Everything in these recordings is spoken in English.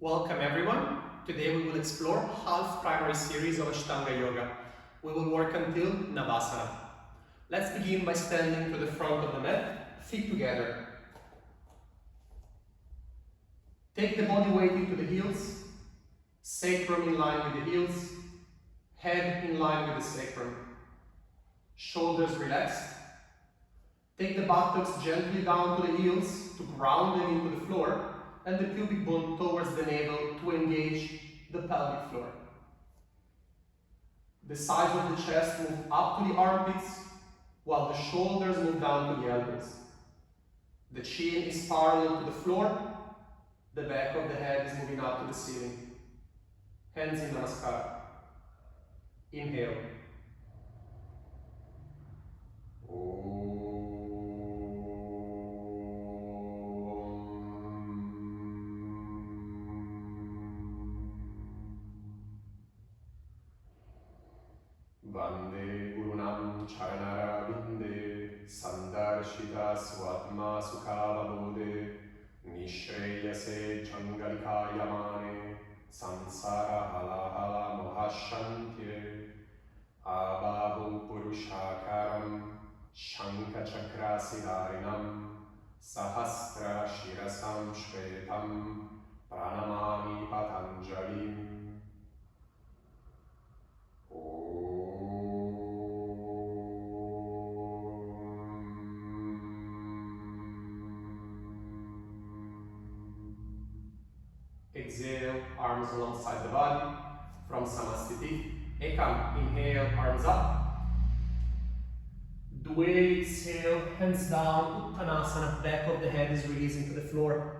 Welcome everyone. Today we will explore half primary series of Ashtanga Yoga. We will work until Navasana. Let's begin by standing to the front of the mat, feet together. Take the body weight into the heels, sacrum in line with the heels, head in line with the sacrum. Shoulders relaxed. Take the buttocks gently down to the heels to ground them into the floor, and the pubic bone towards the navel to engage the pelvic floor. The sides of the chest move up to the armpits, while the shoulders move down to the elbows. The chin is parallel to the floor, the back of the head is moving up to the ceiling. Hands in Namaskar. Inhale. Vande Gurunam Charanarabinde Sandarshita Swatma Sukhavabode Nishreyase Changalikayamane Sansara Halahala Mohashantire Abahu Purushakaram Shanka Chakrasidarinam Sahasra Shirasam Shvetam Pranamami Patanjalim. Exhale, arms alongside the body from Samasthiti. Ekam, inhale, arms up. Dve, exhale, hands down, Uttanasana, back of the head is releasing to the floor.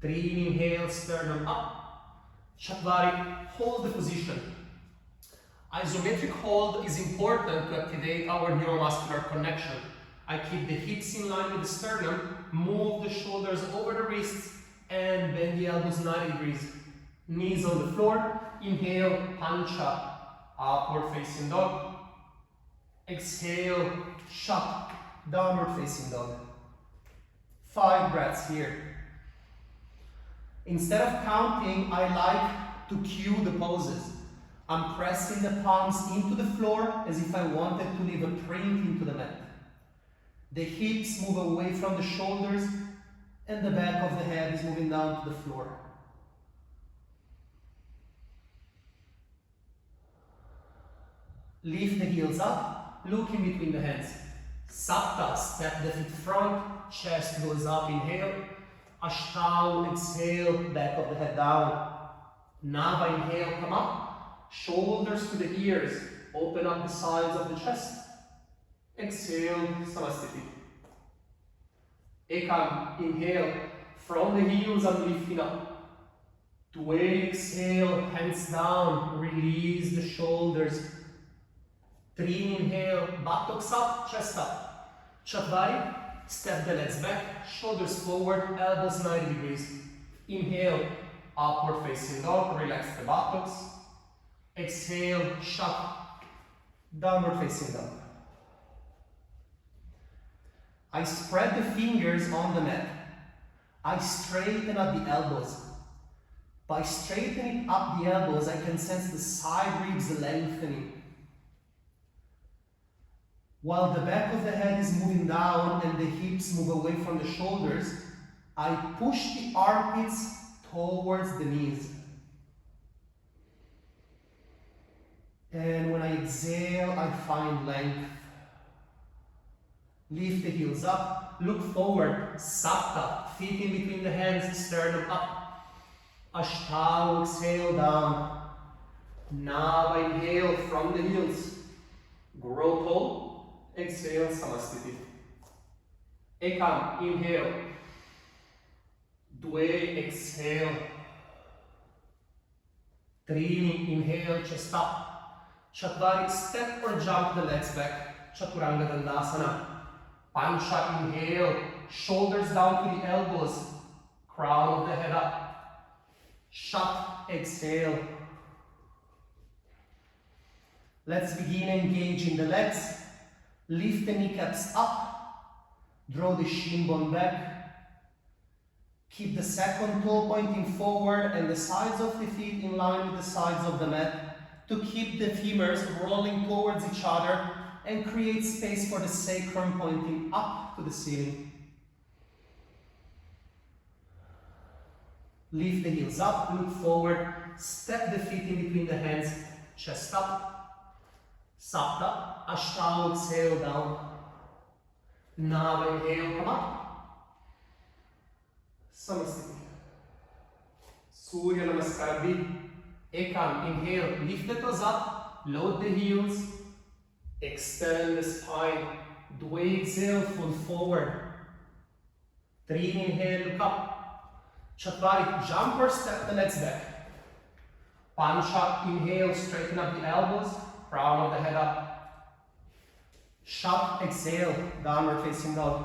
Three, inhale, sternum up. Chatvari, hold the position. Isometric hold is important to activate our neuromuscular connection. I keep the hips in line with the sternum, move the shoulders over the wrists, and bend the elbows 90 degrees. Knees on the floor. Inhale, Pancha, upward facing dog. Exhale, Shak, downward facing dog. 5 breaths here. Instead of counting, I like to cue the poses. I'm pressing the palms into the floor as if I wanted to leave a print into the mat. The hips move away from the shoulders, and the back of the head is moving down to the floor. Lift the heels up, look in between the hands. Sapta, step the feet front, chest goes up, inhale. Ashtanga, exhale, back of the head down. Nava, inhale, come up. Shoulders to the ears, open up the sides of the chest. Exhale, Samasthiti. Ekam, inhale, from the heels I'm lifting up. Dve, exhale, hands down, release the shoulders. Three, inhale, buttocks up, chest up. Chatvari, step the legs back, shoulders forward, elbows 90 degrees. Inhale, upward facing dog, relax the buttocks. Exhale, Shak, downward facing dog. I spread the fingers on the mat. I straighten up the elbows. By straightening up the elbows, I can sense the side ribs lengthening. While the back of the head is moving down and the hips move away from the shoulders, I push the armpits towards the knees. And when I exhale, I find length. Lift the heels up, look forward, Sapta, feet in between the hands, sternum up. Ashtanga, exhale down. Nava, inhale from the heels. Grow tall, exhale, Samasthiti. Ekam, inhale. Dve, exhale. Trini, inhale, chest up. Chatvari, step or jump the legs back. Chaturanga Dandasana. Pancha, inhale, shoulders down to the elbows, crown of the head up. Shak, exhale. Let's begin engaging the legs. Lift the kneecaps up, draw the shin bone back. Keep the second toe pointing forward and the sides of the feet in line with the sides of the mat to keep the femurs rolling towards each other and create space for the sacrum pointing up to the ceiling. Lift the heels up, look forward, step the feet in between the hands, chest up, Sapta, Ashtanga, exhale down. Nava, inhale, come up. Samasthiti. Surya Namaskar B. Ekam, inhale, lift the toes up, load the heels, extend the spine. Dwe, exhale, fold forward. 3, inhale, look up. Chatvari, jump or step the legs back. Pancha, inhale, straighten up the elbows, crown of the head up. Shat, exhale, downward facing dog.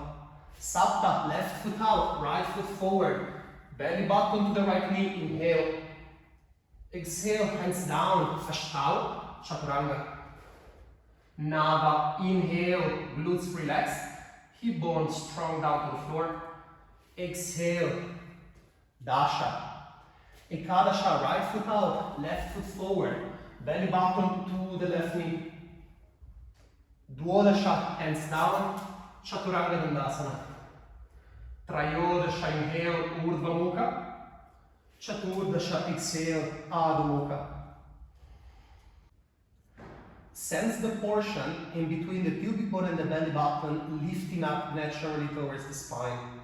Sapta, left foot out, right foot forward. Belly button to the right knee, inhale. Exhale, hands down, Ashtanga, Chaturanga. Nava, inhale, glutes relaxed, hip bones strong down to the floor. Exhale, Dasha. Ekadasha, right foot out, left foot forward. Belly button to the left knee. Duodasha, hands down, Chaturanga Dandasana. Trayodasha, inhale, Urdhva Mukha. Chaturdasha, exhale, Adho Mukha. Sense the portion in between the pubic bone and the belly button lifting up naturally towards the spine.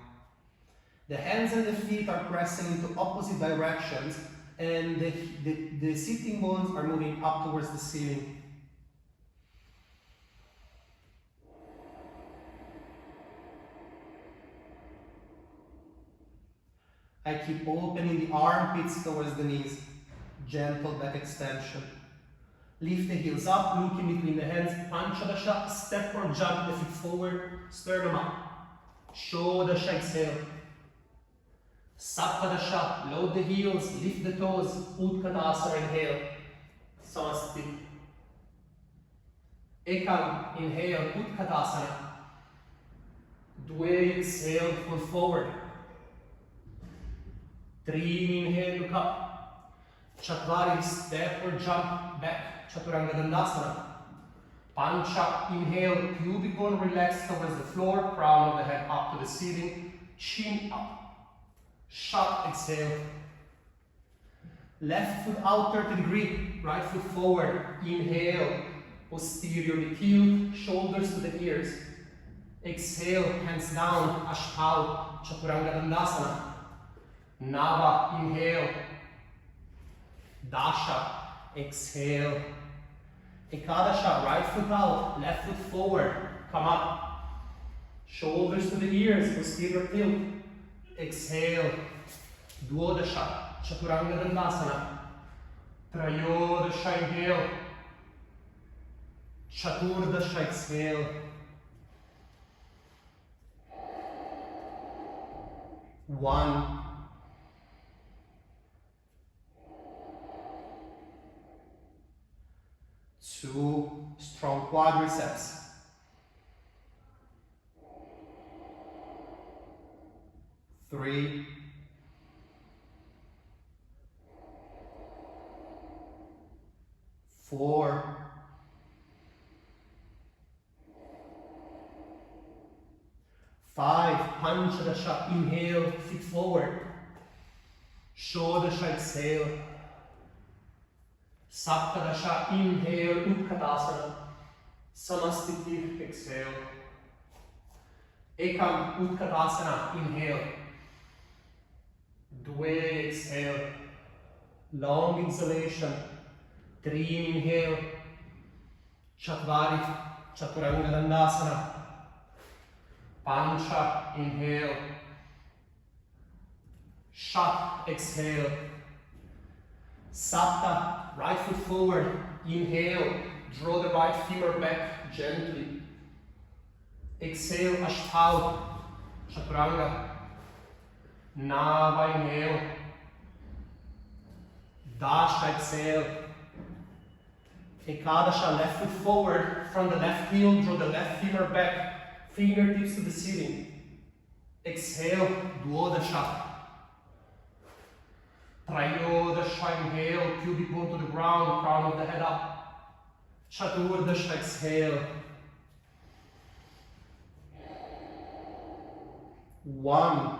The hands and the feet are pressing into opposite directions and the sitting bones are moving up towards the ceiling. I keep opening the armpits towards the knees. Gentle back extension. Lift the heels up, look in between the hands. Panchadasha, step or jump the feet forward, sternum up. Shodasha, exhale. Saptadasha, load the heels, lift the toes. Utkatasana, inhale. Samasthiti. Ekam, inhale, Utkatasana. Dwe, exhale, fold forward. 3, inhale, look up. Chatvari, step or jump back. Chaturanga Dandasana. Pancha, inhale, pubic bone relaxed towards the floor, crown of the head up to the ceiling, chin up. Shat, exhale. Left foot out 30 degree, right foot forward. Inhale, posteriorly tilt, shoulders to the ears. Exhale, hands down, Ashtanga, Chaturanga Dandasana. Nava, inhale. Dasha, exhale. Ekadasha, right foot out, left foot forward, come up. Shoulders to the ears, posterior tilt. Exhale. Duodasha, Chaturanga Dandasana. Trayodasha, inhale. Chaturdasha, exhale. One. 2, strong quadriceps. 3, 4, 5, Panchadasha, inhale, feet forward. Shodasha, exhale. Saptadasha, inhale, Utkatasana. Samasthiti, exhale. Ekam, Utkatasana, inhale. Dwe, exhale. Long exhalation. 3, inhale. Chatvari, Chaturanga Dandasana. Pancha, inhale. Shat, exhale. Sapta, right foot forward, inhale, draw the right femur back gently. Exhale, Ashtanga, Chaturanga. Nava, inhale. Dasha, exhale. Ekadasha, left foot forward, from the left heel, draw the left femur back, fingertips to the ceiling. Exhale, Duodasha. Trayodasha, inhale, pubic bone to the ground, crown of the head up. Chaturdasha, exhale. 1.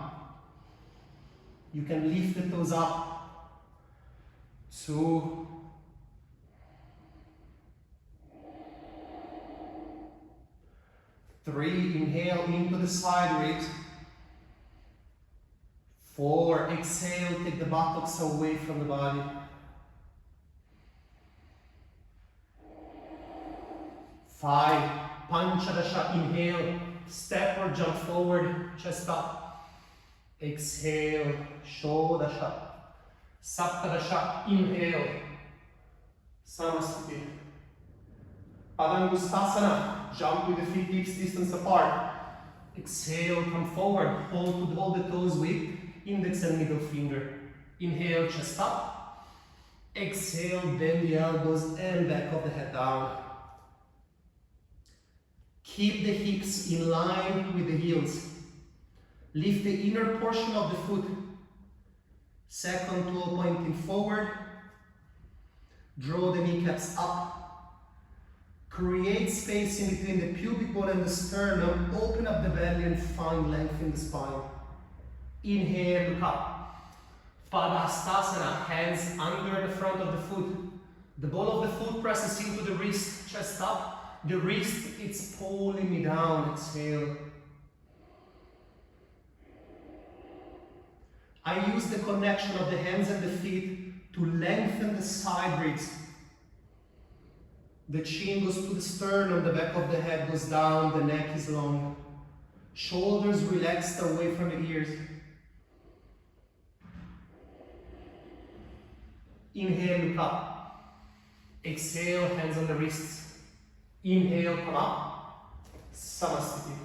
You can lift the toes up. 2. 3. Inhale into the side ribs. 4. Exhale, take the buttocks away from the body. 5. Panchadasha, inhale, step or jump forward, chest up. Exhale, Shodasha. Saptadasha, inhale, Samasthiti. Padangustasana, jump with the feet hips distance apart. Exhale, come forward, hold the toes with index and middle finger. Inhale, chest up. Exhale, bend the elbows and back of the head down. Keep the hips in line with the heels. Lift the inner portion of the foot. Second toe pointing forward. Draw the kneecaps up. Create space in between the pubic bone and the sternum. Open up the belly and find length in the spine. Inhale, look up. Padmasana, hands under the front of the foot. The ball of the foot presses into the wrist, chest up. The wrist, it's pulling me down. Exhale. I use the connection of the hands and the feet to lengthen the side ribs. The chin goes to the sternum, the back of the head goes down, the neck is long. Shoulders relaxed away from the ears. Inhale, look up. Exhale, hands on the wrists. Inhale, come up. Samasthiti.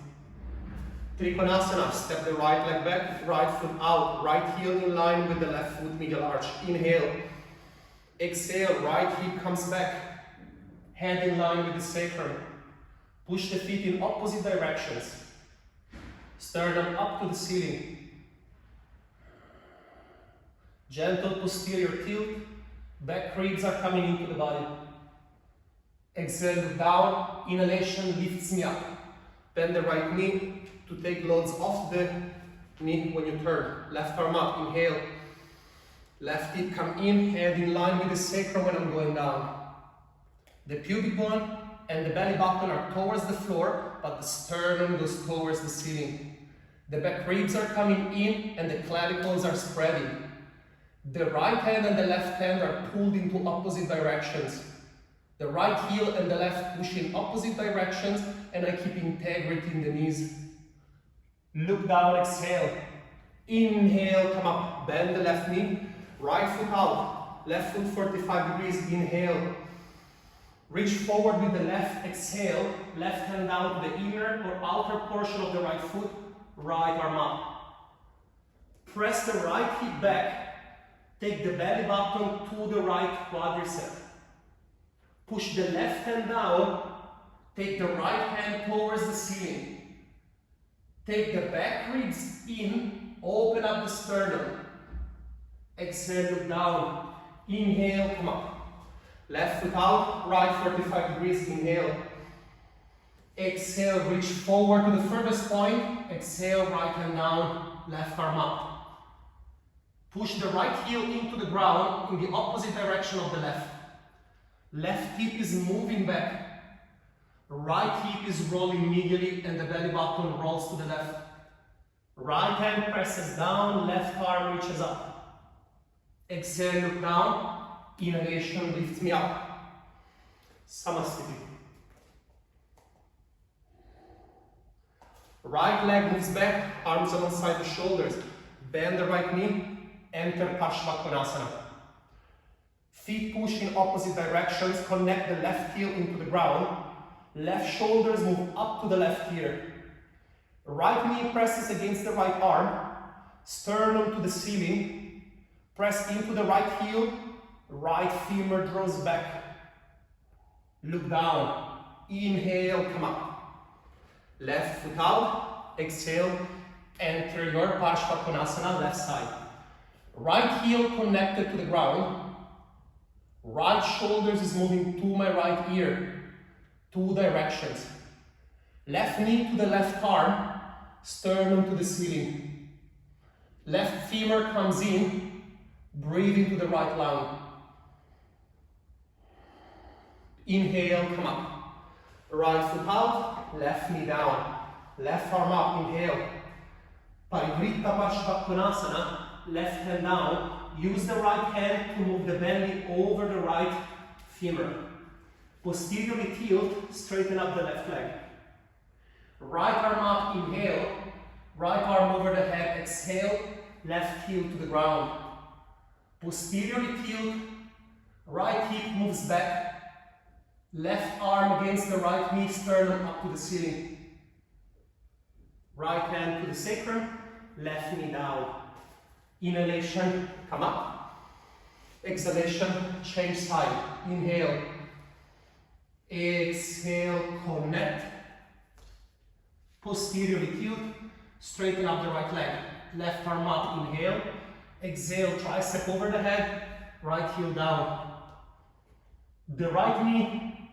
Trikonasana, step the right leg back, right foot out, right heel in line with the left foot, medial arch. Inhale. Exhale, right hip comes back. Head in line with the sacrum. Push the feet in opposite directions. Sternum up to the ceiling. Gentle posterior tilt. Back ribs are coming into the body. Exhale, look down. Inhalation lifts me up. Bend the right knee to take loads off the knee when you turn. Left arm up. Inhale. Left hip come in. Head in line with the sacrum when I'm going down. The pubic bone and the belly button are towards the floor, but the sternum goes towards the ceiling. The back ribs are coming in and the clavicles are spreading. The right hand and the left hand are pulled into opposite directions. The right heel and the left push in opposite directions, and I keep integrity in the knees. Look down, exhale. Inhale, come up. Bend the left knee. Right foot out. Left foot 45 degrees. Inhale. Reach forward with the left, exhale, left hand down to the inner or outer portion of the right foot, right arm up. Press the right hip back, take the belly button to the right quadricep. Push the left hand down, take the right hand towards the ceiling. Take the back ribs in, open up the sternum. Exhale, look down. Inhale, come up. Left foot out, right 45 degrees, inhale. Exhale, reach forward to the furthest point. Exhale, right hand down, left arm up. Push the right heel into the ground in the opposite direction of the left. Left hip is moving back. Right hip is rolling medially and the belly button rolls to the left. Right hand presses down, left arm reaches up. Exhale, look down. Inhalation lifts me up. Samasthiti. Right leg moves back, arms alongside the shoulders. Bend the right knee, enter Padmasana. Feet push in opposite directions, connect the left heel into the ground. Left shoulders move up to the left ear. Right knee presses against the right arm, sternum to the ceiling. Press into the right heel. Right femur draws back. Look down. Inhale, come up. Left foot out. Exhale. Enter your Padmasana, left side. Right heel connected to the ground. Right shoulders is moving to my right ear. 2 directions. Left knee to the left arm. Sternum to the ceiling. Left femur comes in. Breathe into the right lung. Inhale, come up. Right foot out, left knee down. Left arm up, inhale. Parivritta Padmasana, left hand down. Use the right hand to move the belly over the right femur. Posteriorly tilt, straighten up the left leg. Right arm up, inhale. Right arm over the head, exhale. Left heel to the ground. Posteriorly tilt, right hip moves back. Left arm against the right knee, sternum up to the ceiling. Right hand to the sacrum, left knee down. Inhalation, come up. Exhalation, change side. Inhale. Exhale, connect. Posteriorly tilt, straighten up the right leg. Left arm up, inhale. Exhale, tricep over the head, right heel down. The right knee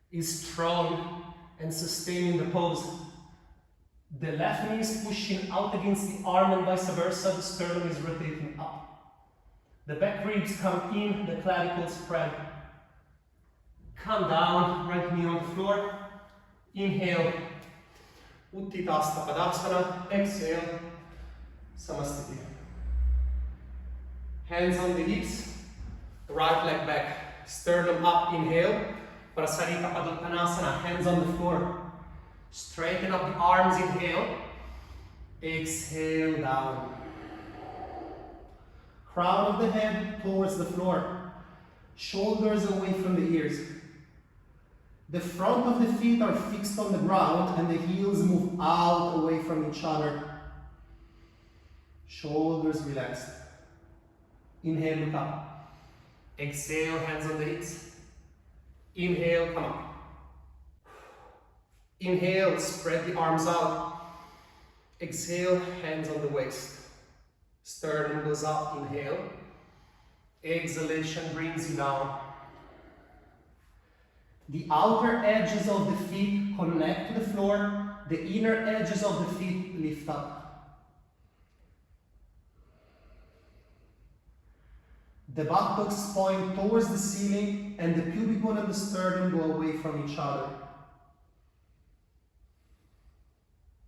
is strong and sustaining the pose. The left knee is pushing out against the arm and vice versa, the sternum is rotating up. The back ribs come in, the clavicles spread. Come down, right knee on the floor. Inhale, Uttitasta Padmasana. Exhale, Samasthiti. Hands on the hips, right leg back, sternum up, inhale. Prasarita Padmasana, hands on the floor. Straighten up the arms, inhale. Exhale, down. Crown of the head towards the floor. Shoulders away from the ears. The front of the feet are fixed on the ground and the heels move out away from each other. Shoulders relaxed. Inhale, look up. Exhale, hands on the hips. Inhale, come up. Inhale, spread the arms out. Exhale, hands on the waist. Sternum goes up, inhale. Exhalation brings you down. The outer edges of the feet connect to the floor. The inner edges of the feet lift up. The buttocks point towards the ceiling and the pubic bone and the sternum go away from each other.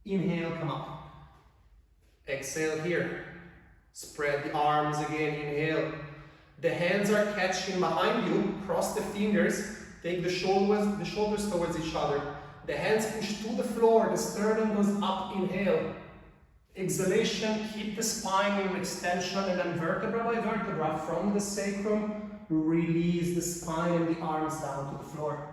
Inhale, come up. Exhale here. Spread the arms again, inhale. The hands are catching behind you, cross the fingers, take the shoulders towards each other. The hands push to the floor, the sternum goes up, inhale. Exhalation, keep the spine in extension and then vertebra by vertebra from the sacrum, release the spine and the arms down to the floor.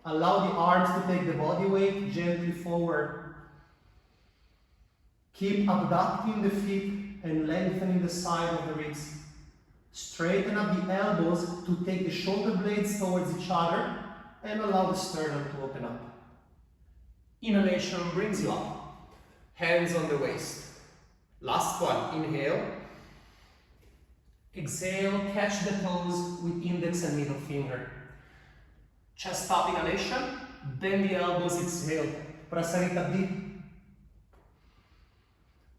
Allow the arms to take the body weight gently forward. Keep abducting the feet and lengthening the side of the ribs. Straighten up the elbows to take the shoulder blades towards each other and allow the sternum to open up. Inhalation brings you up. Hands on the waist. Last one, inhale. Exhale, catch the toes with index and middle finger. Chest up, inhalation. Bend the elbows, exhale. Prasarita deep.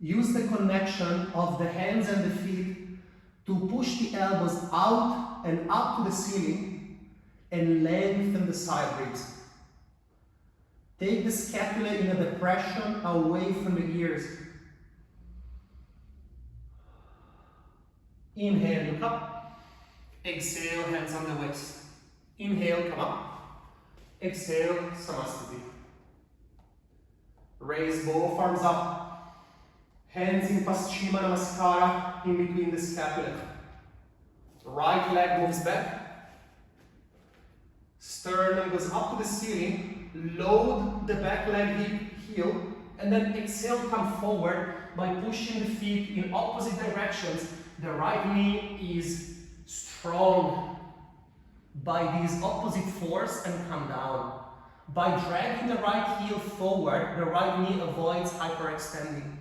Use the connection of the hands and the feet to push the elbows out and up to the ceiling and lengthen the side ribs. Take the scapula in a depression away from the ears. Inhale, look up. Exhale, hands on the waist. Inhale, come up. Exhale, Samasthiti. Raise both arms up. Hands in Paschima Namaskara in between the scapula. Right leg moves back. Sternum goes up to the ceiling. Load the back leg, hip, heel, and then exhale, come forward by pushing the feet in opposite directions. The right knee is strong by this opposite force and come down. By dragging the right heel forward, the right knee avoids hyperextending.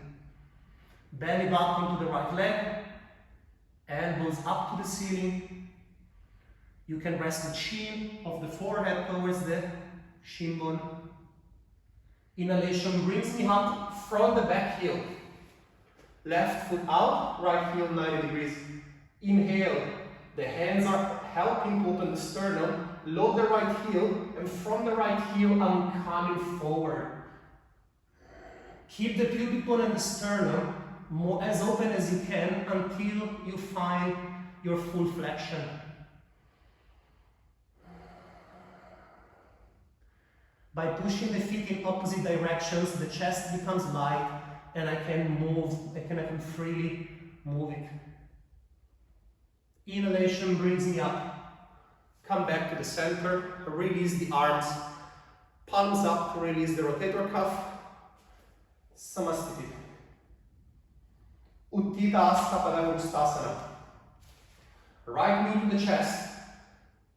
Belly button to the right leg, elbows up to the ceiling. You can rest the chin of the forehead towards the shin bone. Inhalation brings me up from the back heel. Left foot out, right heel 90 degrees. Inhale, the hands are helping to open the sternum. Load the right heel, and from the right heel, I'm coming forward. Keep the pubic bone and the sternum as open as you can until you find your full flexion. By pushing the feet in opposite directions, the chest becomes light and I can move, I can freely move it. Inhalation brings me up. Come back to the center, release the arms. Palms up to release the rotator cuff. Samastiti. Utthita Right knee to the chest.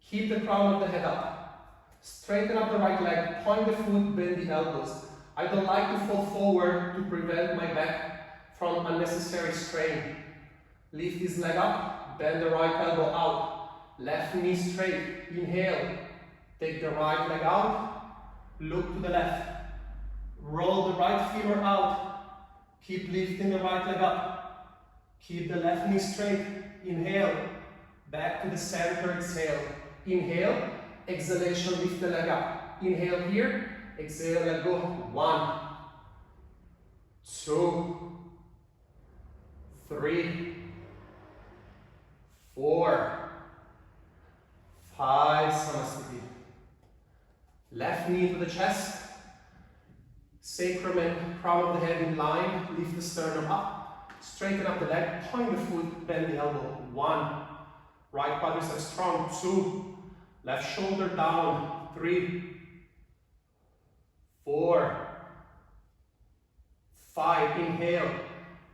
Keep the crown of the head up. Straighten up the right leg, point the foot, bend the elbows. I don't like to fall forward to prevent my back from unnecessary strain. Lift this leg up, bend the right elbow out. Left knee straight, inhale. Take the right leg out, look to the left. Roll the right femur out. Keep lifting the right leg up. Keep the left knee straight, inhale. Back to the center, exhale. Inhale, exhalation, lift the leg up. Inhale here, exhale, let go. 1, 2, 3, 4, 5, Samastiti. Left knee to the chest. Sacrum and crown of the head in line. Lift the sternum up. Straighten up the leg. Point the foot. Bend the elbow. 1. Right quadricep strong. 2. Left shoulder down. 3. 4. 5. Inhale.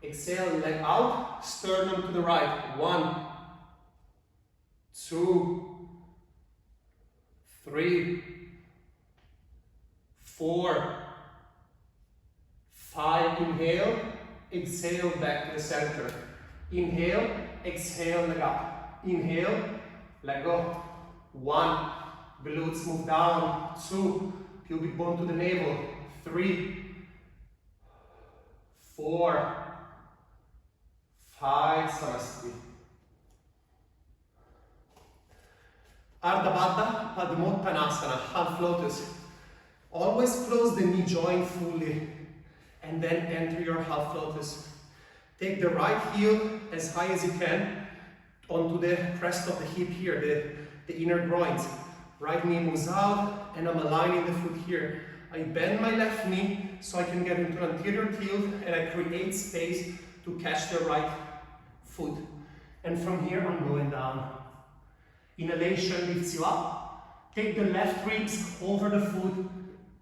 Exhale. Leg out. Sternum to the right. 1. 2. 3, 4, 5, inhale, exhale, back to the center. Inhale, exhale, leg up. Inhale, let go. 1, glutes move down. 2, pubic bone to the navel. 3, 4, 5, Samastiti. Ardha Baddha Padmasana, half lotus. Always close the knee joint fully and then enter your half lotus. Take the right heel as high as you can onto the crest of the hip here, the inner groins. Right knee moves out and I'm aligning the foot here. I bend my left knee so I can get into an anterior tilt and I create space to catch the right foot. And from here I'm going down. Inhalation lifts you up. Take the left ribs over the foot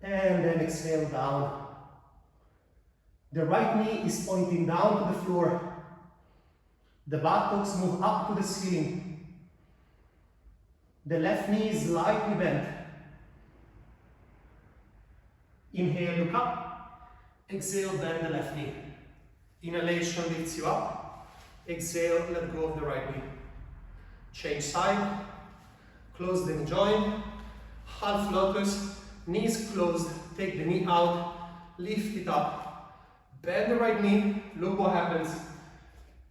and then exhale down. The right knee is pointing down to the floor. The buttocks move up to the ceiling. The left knee is slightly bent. Inhale, look up. Exhale, bend the left knee. Inhalation lifts you up. Exhale, let go of the right knee. Change side, close the knee joint, half lotus, knees closed, take the knee out, lift it up, bend the right knee, look what happens.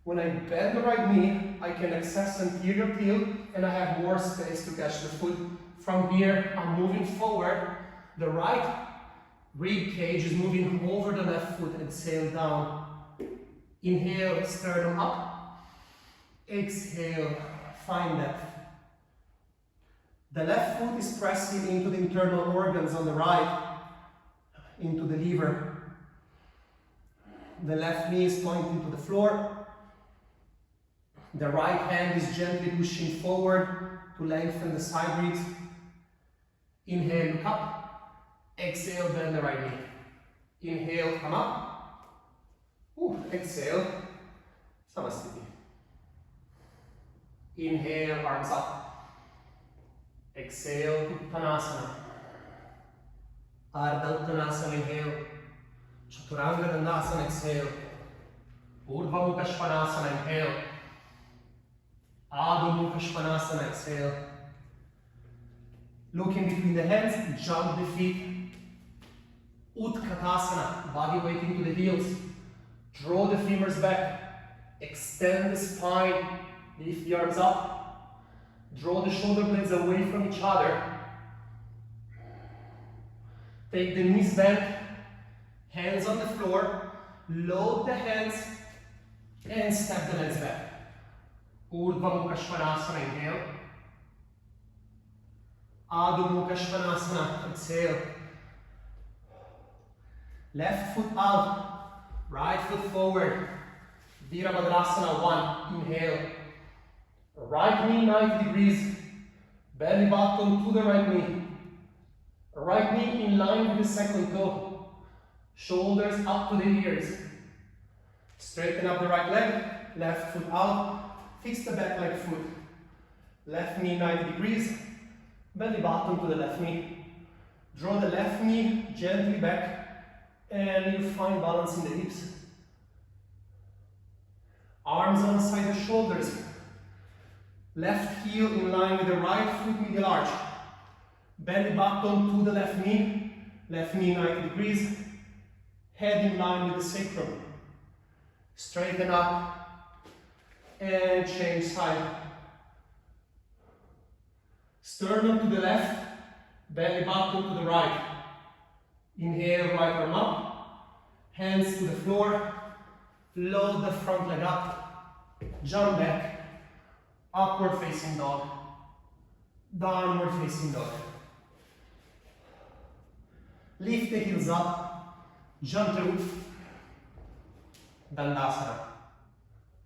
When I bend the right knee, I can access anterior tilt and I have more space to catch the foot. From here, I'm moving forward, the right rib cage is moving over the left foot, exhale down. Inhale, sternum up, exhale. Find that. The left foot is pressing into the internal organs on the right, into the liver. The left knee is pointing to the floor. The right hand is gently pushing forward to lengthen the side ribs. Inhale, look up. Exhale, bend the right knee. Inhale, come up. Exhale, Samastiti. Inhale, arms up. Exhale, Padmasana. Ardha Uttanasana, inhale. Chaturanga Dandasana, exhale. Urdhva Mukha Svanasana, inhale. Adho Mukha Svanasana, exhale. Looking between the hands, jump the feet. Utkatasana, body weight into the heels. Draw the femurs back. Extend the spine. Lift the arms up. Draw the shoulder blades away from each other. Take the knees bent. Hands on the floor. Load the hands. And step the legs back. Urdhva Mukha Svanasana, inhale. Adho Mukha Svanasana, exhale. Left foot out, right foot forward. Virabhadrasana, 1, inhale. Right knee 90 degrees, belly button to the right knee. Right knee in line with the second toe. Shoulders up to the ears. Straighten up the right leg, left foot out, fix the back leg foot. Left knee 90 degrees, belly button to the left knee. Draw the left knee gently back, and you find balance in the hips. Arms on the side of shoulders. Left heel in line with the right foot medial arch. Belly button to the left knee 90 degrees. Head in line with the sacrum. Straighten up and change side. Sternum to the left, belly button to the right. Inhale, right arm up, hands to the floor, load the front leg up, jump back, upward facing dog, downward facing dog. Lift the heels up, jump through, Dandasana.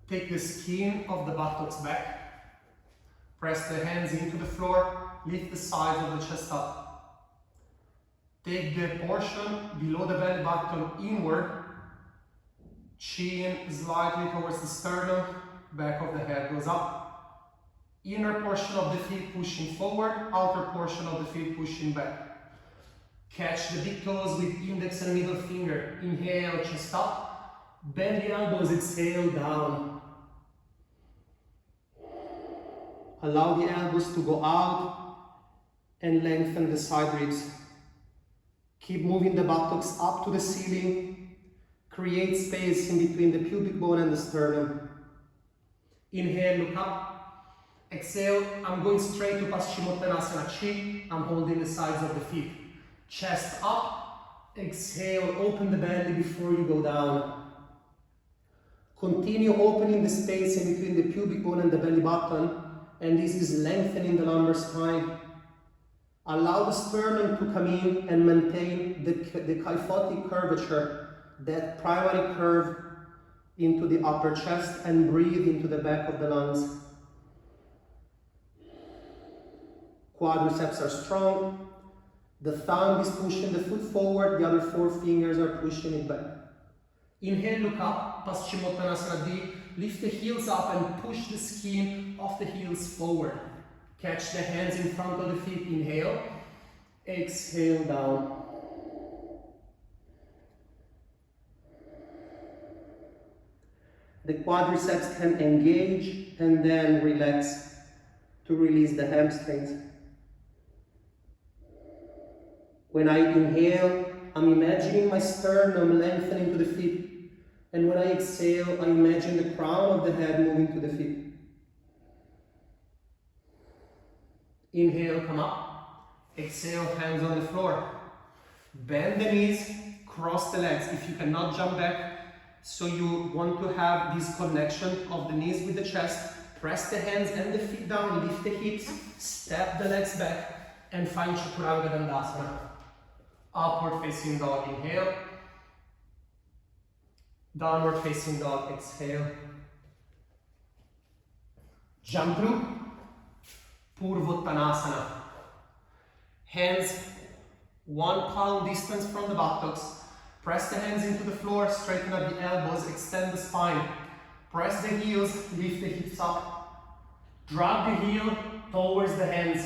Take the skin of the buttocks back, press the hands into the floor, lift the sides of the chest up. Take the portion below the belly button inward, chin slightly towards the sternum, back of the head goes up. Inner portion of the feet pushing forward, outer portion of the feet pushing back. Catch the big toes with index and middle finger. Inhale, chest up. Bend the elbows, exhale, down. Allow the elbows to go out and lengthen the side ribs. Keep moving the buttocks up to the ceiling. Create space in between the pubic bone and the sternum. Inhale, look up. Exhale, I'm going straight to Paschimottanasana Chi. I'm holding the sides of the feet. Chest up. Exhale, open the belly before you go down. Continue opening the space in between the pubic bone and the belly button, and this is lengthening the lumbar spine. Allow the sternum to come in and maintain the kyphotic curvature, that primary curve into the upper chest, and breathe into the back of the lungs. Quadriceps are strong. The thumb is pushing the foot forward, the other 4 fingers are pushing it back. Inhale, look up, Paschimottanasana D. Lift the heels up and push the skin of the heels forward. Catch the hands in front of the feet. Inhale, exhale, down. The quadriceps can engage and then relax to release the hamstrings. When I inhale, I'm imagining my sternum lengthening to the feet. And when I exhale, I imagine the crown of the head moving to the feet. Inhale, come up. Exhale, hands on the floor. Bend the knees, cross the legs. If you cannot jump back, so you want to have this connection of the knees with the chest, press the hands and the feet down, lift the hips, step the legs back, and find Chaturanga Dandasana. Upward facing dog, inhale. Downward facing dog, exhale. Jump through. Purvottanasana. Hands 1 palm distance from the buttocks. Press the hands into the floor, straighten up the elbows, extend the spine. Press the heels, lift the hips up. Drag the heel towards the hands.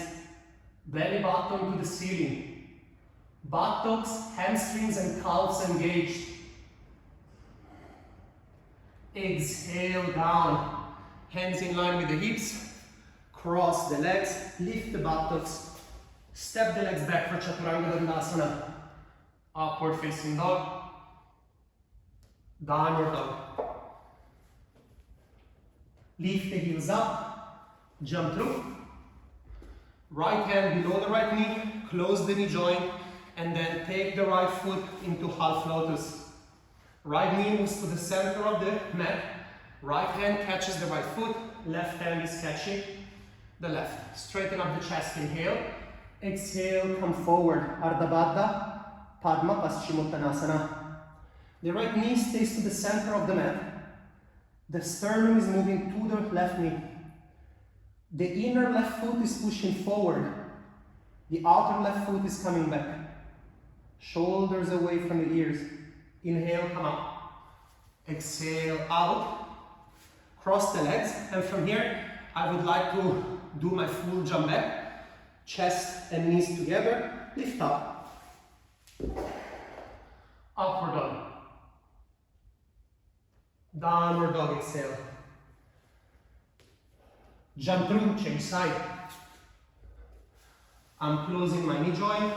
Belly button to the ceiling. Buttocks, hamstrings and calves engaged. Exhale down. Hands in line with the hips. Cross the legs, lift the buttocks. Step the legs back for Chaturanga Dandasana. Upward facing dog. Downward dog. Lift the heels up. Jump through. Right hand below the right knee. Close the knee joint. And then take the right foot into half lotus. Right knee moves to the center of the mat. Right hand catches the right foot. Left hand is catching the left. Straighten up the chest. Inhale. Exhale. Come forward. Ardha Baddha. Padma Paschimottanasana. The right knee stays to the center of the mat. The sternum is moving to the left knee. The inner left foot is pushing forward. The outer left foot is coming back. Shoulders away from the ears. Inhale, come up. Exhale, out. Cross the legs. And from here, I would like to do my full jump back. Chest and knees together. Lift up. Upward dog. Downward dog, exhale. Jump through, change side. I'm closing my knee joint.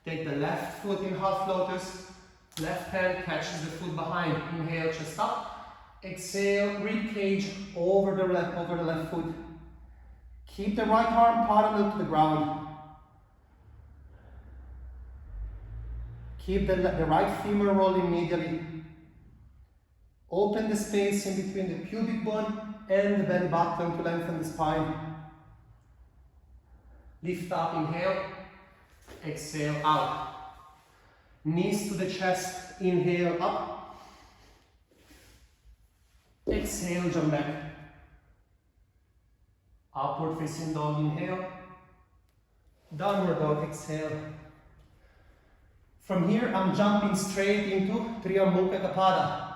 Take the left foot in half lotus. Left hand catches the foot behind. Inhale, chest up. Exhale, rib cage over the left foot. Keep the right arm parallel to the ground. Keep the right femur rolling medially. Open the space in between the pubic bone and the belly button to lengthen the spine. Lift up, inhale. Exhale, out. Knees to the chest, inhale, up. Exhale, jump back. Upward facing dog, inhale. Downward dog, exhale. From here, I'm jumping straight into Triamukha Kapada.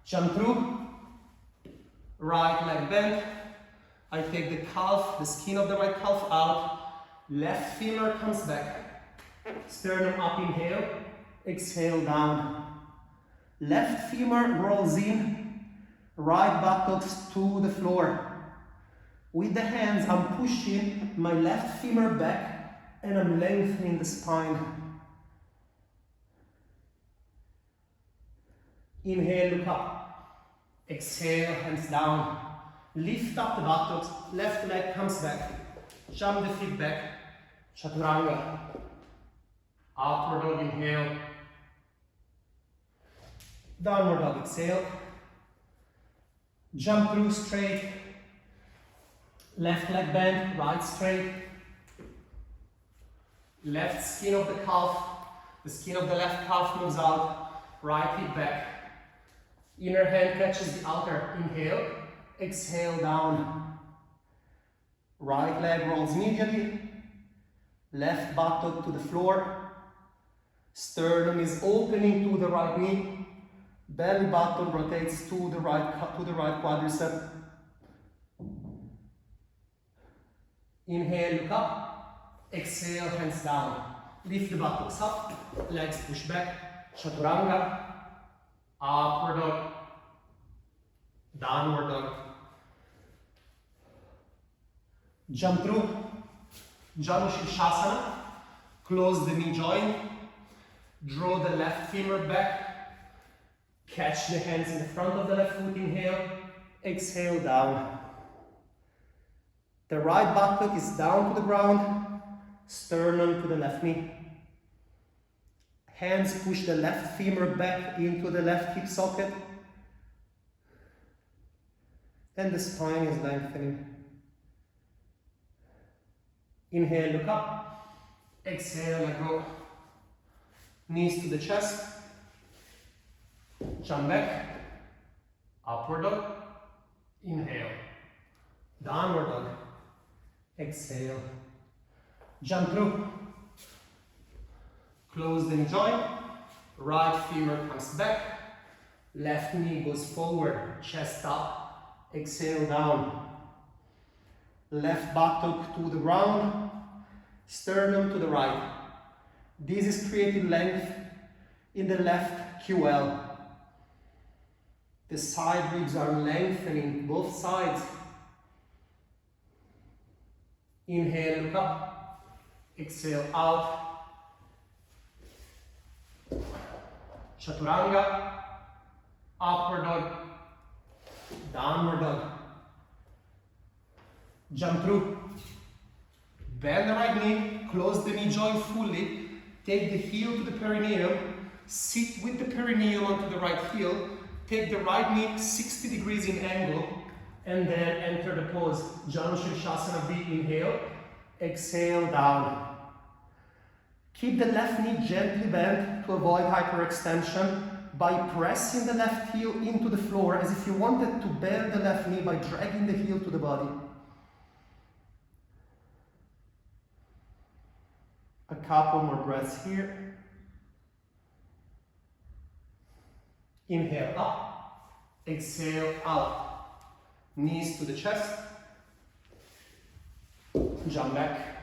Jump through. Right leg bent. I take the calf, the skin of the right calf out. Left femur comes back. Sternum up, inhale. Exhale, down. Left femur rolls in. Right buttocks to the floor. With the hands, I'm pushing my left femur back and I'm lengthening the spine. Inhale, look up. Exhale, hands down. Lift up the buttocks. Left leg comes back. Jump the feet back. Chaturanga. Upward dog, inhale. Downward dog, exhale. Jump through straight. Left leg bent, right straight. Left skin of the calf. The skin of the left calf moves out. Right hip back. Inner hand catches the outer. Inhale. Exhale, down. Right leg rolls medially. Left buttock to the floor. Sternum is opening to the right knee. Belly button rotates to the right quadricep. Inhale, look up. Exhale, hands down. Lift the buttocks up. Legs push back. Chaturanga. Upward dog. Downward dog. Jump through. Janushirshasana. Close the knee joint. Draw the left femur back. Catch the hands in the front of the left foot. Inhale. Exhale, down. The right buttock is down to the ground. Sternum to the left knee. Hands push the left femur back into the left hip socket. And the spine is lengthening. Inhale, look up. Exhale, let go. Knees to the chest. Jump back. Upward dog. Inhale. Downward dog. Exhale. Jump through. Close the knee joint. Right femur comes back. Left knee goes forward. Chest up. Exhale, down. Left buttock to the ground. Sternum to the right. This is creating length in the left QL. The side ribs are lengthening both sides. Inhale, look up. Exhale, out. Chaturanga. Upward dog. Downward dog. Jump through. Bend the right knee. Close the knee joint fully. Take the heel to the perineum. Sit with the perineum onto the right heel. Take the right knee 60 degrees in angle. And then enter the pose. Janu Shirshasana B. Inhale. Exhale, down. Keep the left knee gently bent to avoid hyperextension by pressing the left heel into the floor as if you wanted to bend the left knee by dragging the heel to the body. A couple more breaths here. Inhale up, exhale out. Knees to the chest. Jump back.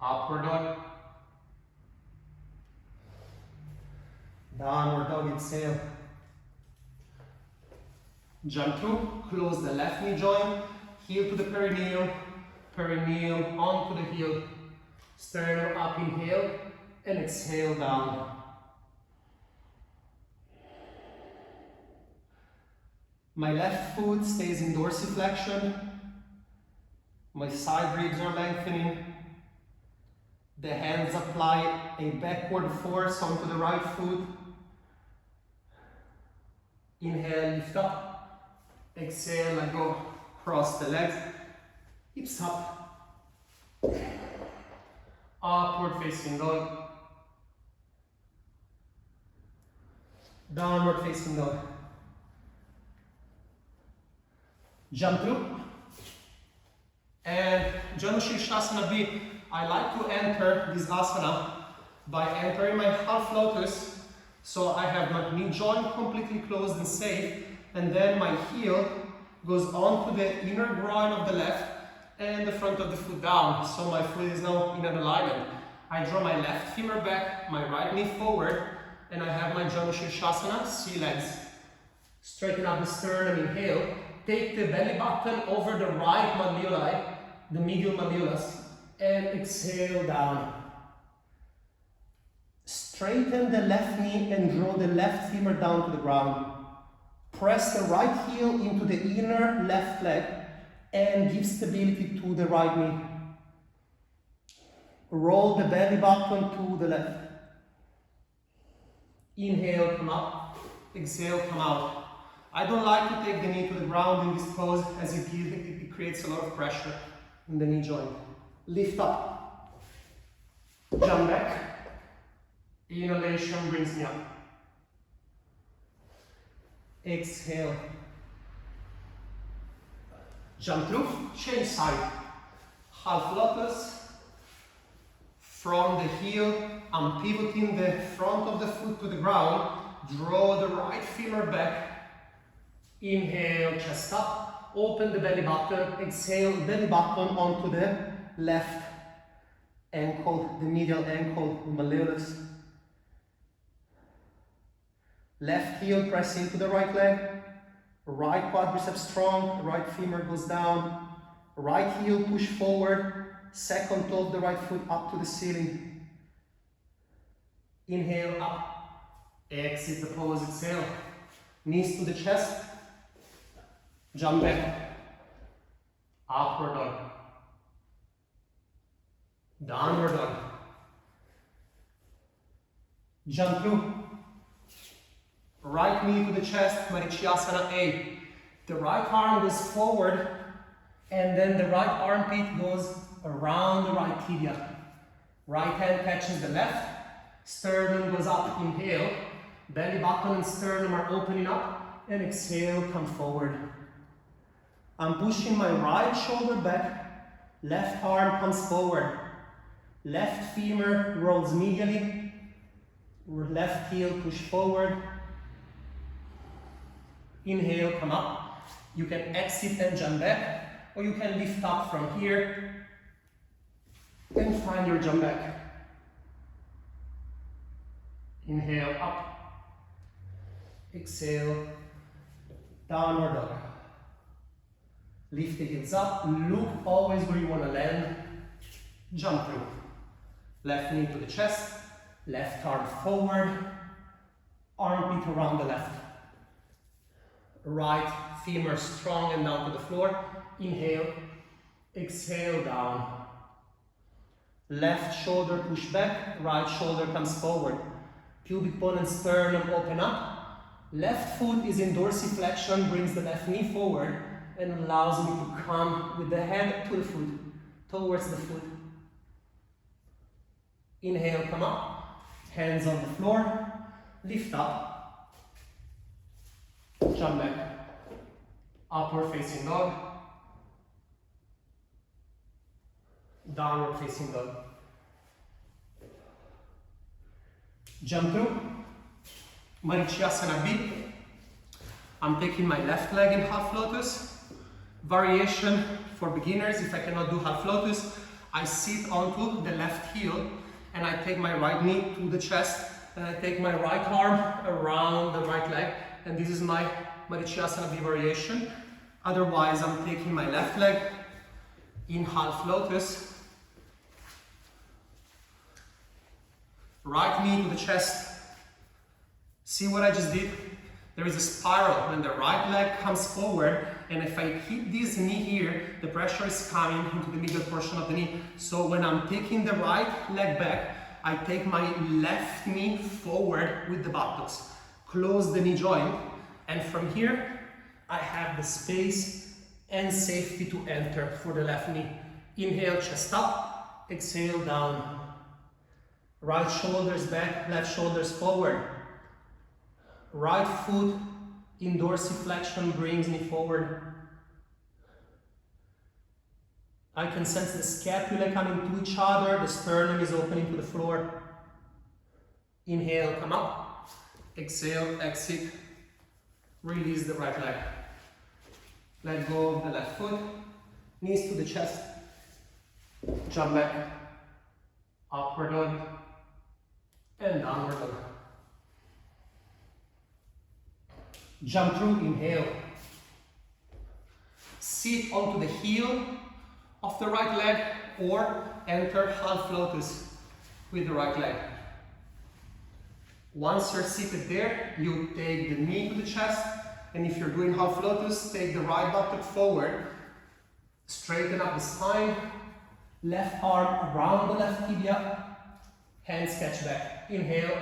Upward dog. Downward dog, exhale. Jump through, close the left knee joint, heel to the perineum, perineum onto the heel. Sternum up, inhale, and exhale down. My left foot stays in dorsiflexion. My side ribs are lengthening. The hands apply a backward force onto the right foot. Inhale, lift up. Exhale, let go. Cross the legs. Hips up. Upward facing dog. Downward facing dog. Jump through. And Janu Shirshasana B. I like to enter this asana by entering my half lotus. So I have my knee joint completely closed and safe. And then my heel goes onto the inner groin of the left and the front of the foot down. So my foot is now in an alignment. I draw my left femur back, my right knee forward, and I have my Janu Shirshasana, sea legs. Straighten up the sternum, inhale. Take the belly button over the right malleoli, the medial malleolus, and exhale down. Straighten the left knee and draw the left femur down to the ground. Press the right heel into the inner left leg and give stability to the right knee. Roll the belly button to the left. Inhale, come up. Exhale, come out. I don't like to take the knee to the ground in this pose as it creates a lot of pressure in the knee joint. Lift up. Jump back. Inhalation brings me up. Exhale. Jump through. Change side. Half lotus. From the heel, I'm pivoting the front of the foot to the ground. Draw the right femur back. Inhale, chest up. Open the belly button. Exhale, belly button onto the left ankle, the medial ankle, malleolus. Left heel press into the right leg. Right quadriceps strong. Right femur goes down. Right heel push forward. Second toe of the right foot up to the ceiling. Inhale up. Exit the pose. Exhale. Knees to the chest. Jump back. Upward dog. Downward dog. Jump through. Right knee to the chest, Marichyasana A. The right arm goes forward and then the right armpit goes around the right tibia. Right hand catches the left. Sternum goes up, inhale. Belly button and sternum are opening up and exhale, come forward. I'm pushing my right shoulder back. Left arm comes forward. Left femur rolls medially. Left heel push forward. Inhale, come up. You can exit and jump back, or you can lift up from here and find your jump back. Inhale, up. Exhale, downward dog. Lift the heels up, look always where you want to land. Jump through. Left knee to the chest, left arm forward, armpit around the left. Right femur strong and down to the floor. Inhale, exhale, down. Left shoulder push back, right shoulder comes forward. Pubic bone and sternum open up. Left foot is in dorsiflexion, brings the left knee forward and allows me to come with the head to the foot, towards the foot. Inhale, come up, hands on the floor, lift up, jump back, upward facing dog, downward facing dog. Jump through, Marichyasana B. I'm taking my left leg in half lotus. Variation for beginners, if I cannot do half lotus, I sit onto the left heel and I take my right knee to the chest and I take my right arm around the right leg, and this is my Marichyasana B variation. Otherwise, I'm taking my left leg in half lotus, right knee to the chest. See what I just did? There is a spiral when the right leg comes forward, and if I hit this knee here, the pressure is coming into the middle portion of the knee. So when I'm taking the right leg back, I take my left knee forward with the buttocks, close the knee joint, and from here, I have the space and safety to enter for the left knee. Inhale, chest up, exhale, down. Right shoulders back, left shoulders forward. Right foot in dorsiflexion brings me forward. I can sense the scapula coming to each other, the sternum is opening to the floor. Inhale, come up. Exhale, exit. Release the right leg. Let go of the left foot. Knees to the chest. Jump back. Upward dog. And downward dog. Jump through, inhale. Sit onto the heel of the right leg or enter half lotus with the right leg. Once you're seated there, you take the knee to the chest, and if you're doing half lotus, take the right buttock forward, straighten up the spine, left arm around the left tibia, hands catch back. Inhale,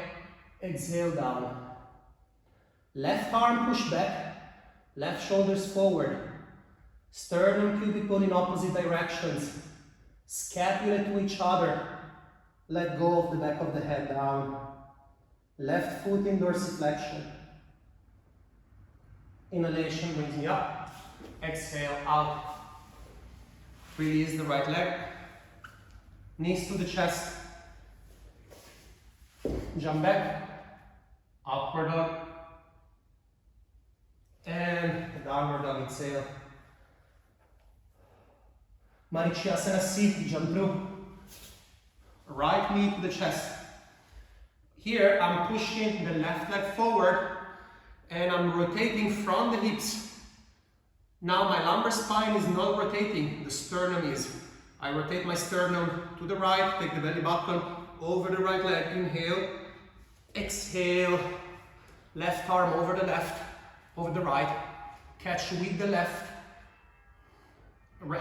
exhale, down. Left arm push back, left shoulders forward, sternum pubic bone in opposite directions, scapula to each other, let go of the back of the head down, left foot in dorsiflexion, inhalation brings me up, exhale out, release the right leg, knees to the chest, jump back, upward dog, and downward dog, exhale. Marichyasana C, jump through. Right knee to the chest. Here I'm pushing the left leg forward and I'm rotating from the hips. Now my lumbar spine is not rotating, the sternum is. I rotate my sternum to the right, take the belly button over the right leg, inhale, exhale, left arm over the left, over the right, catch with the left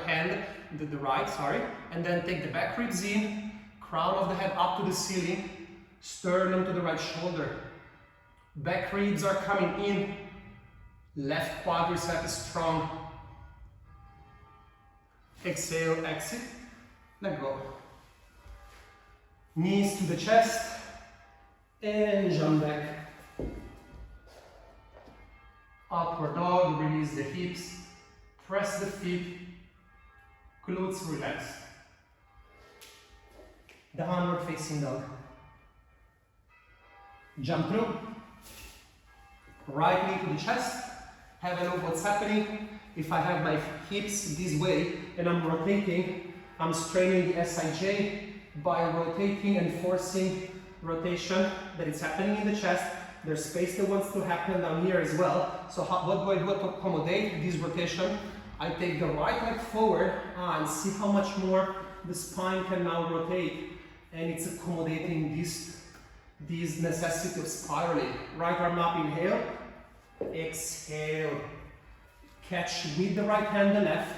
hand, the right, sorry, and then take the back ribs in, crown of the head up to the ceiling, sternum to the right shoulder. Back ribs are coming in, left quadricep is strong. Exhale, exit, let go. Knees to the chest, and jump back. Upward dog, release the hips, press the feet, glutes relax. Downward facing dog. Jump through. Right knee to the chest. Have a look what's happening. If I have my hips this way and I'm rotating, I'm straining the SIJ by rotating and forcing rotation that is happening in the chest. There's space that wants to happen down here as well. So what do I do to accommodate this rotation? I take the right leg forward and see how much more the spine can now rotate, and it's accommodating this necessity of spiraling. Right arm up, inhale, exhale. Catch with the right hand the left.